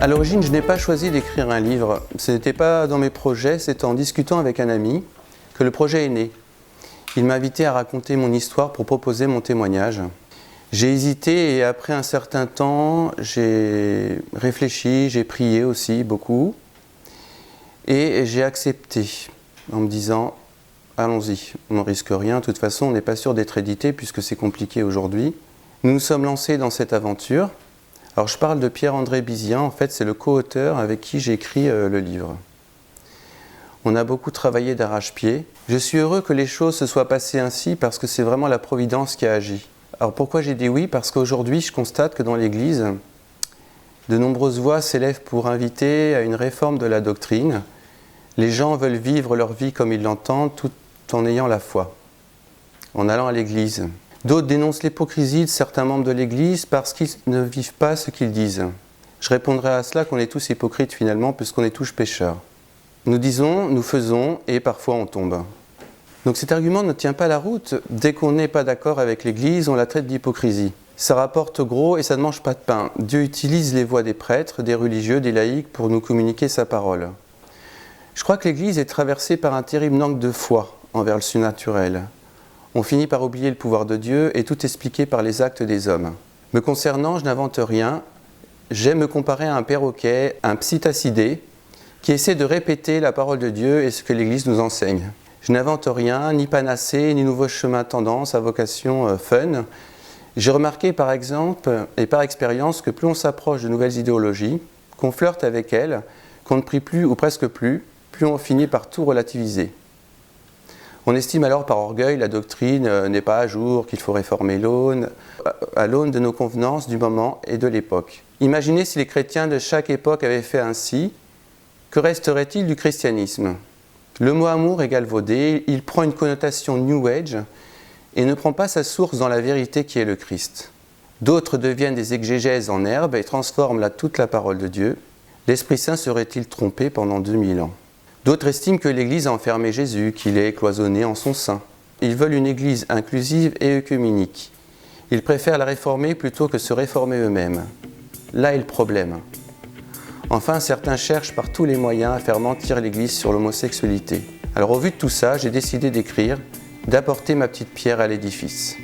À l'origine, je n'ai pas choisi d'écrire un livre. Ce n'était pas dans mes projets, c'est en discutant avec un ami que le projet est né. Il m'a invité à raconter mon histoire pour proposer mon témoignage. J'ai hésité et après un certain temps, j'ai réfléchi, j'ai prié aussi beaucoup et j'ai accepté en me disant « allons-y, on ne risque rien, de toute façon on n'est pas sûr d'être édité puisque c'est compliqué aujourd'hui ». Nous nous sommes lancés dans cette aventure. Alors je parle de Pierre-André Bizien, en fait c'est le co-auteur avec qui j'ai écrit le livre. On a beaucoup travaillé d'arrache-pied. Je suis heureux que les choses se soient passées ainsi parce que c'est vraiment la Providence qui a agi. Alors pourquoi j'ai dit oui? Parce qu'aujourd'hui je constate que dans l'Église, de nombreuses voix s'élèvent pour inviter à une réforme de la doctrine. Les gens veulent vivre leur vie comme ils l'entendent tout en ayant la foi, en allant à l'Église. D'autres dénoncent l'hypocrisie de certains membres de l'Église parce qu'ils ne vivent pas ce qu'ils disent. Je répondrai à cela qu'on est tous hypocrites finalement puisqu'on est tous pécheurs. Nous disons, nous faisons et parfois on tombe. Donc cet argument ne tient pas la route. Dès qu'on n'est pas d'accord avec l'Église, on la traite d'hypocrisie. Ça rapporte gros et ça ne mange pas de pain. Dieu utilise les voix des prêtres, des religieux, des laïcs pour nous communiquer sa parole. Je crois que l'Église est traversée par un terrible manque de foi envers le surnaturel. On finit par oublier le pouvoir de Dieu et tout expliquer par les actes des hommes. Me concernant, je n'invente rien. J'aime me comparer à un perroquet, un psittacidé, qui essaie de répéter la parole de Dieu et ce que l'Église nous enseigne. Je n'invente rien, ni panacée, ni nouveau chemin tendance à vocation fun. J'ai remarqué par exemple et par expérience que plus on s'approche de nouvelles idéologies, qu'on flirte avec elles, qu'on ne prie plus ou presque plus on finit par tout relativiser. On estime alors par orgueil la doctrine n'est pas à jour, qu'il faut réformer l'aune, à l'aune de nos convenances du moment et de l'époque. Imaginez si les chrétiens de chaque époque avaient fait ainsi, que resterait-il du christianisme? Le mot amour est galvaudé, il prend une connotation New Age et ne prend pas sa source dans la vérité qui est le Christ. D'autres deviennent des exégèses en herbe et transforment toute la parole de Dieu. L'Esprit Saint serait-il trompé pendant 2000 ans? D'autres estiment que l'Église a enfermé Jésus, qu'il est cloisonné en son sein. Ils veulent une Église inclusive et œcuménique. Ils préfèrent la réformer plutôt que se réformer eux-mêmes. Là est le problème. Enfin, certains cherchent par tous les moyens à faire mentir l'Église sur l'homosexualité. Alors au vu de tout ça, j'ai décidé d'écrire, d'apporter ma petite pierre à l'édifice.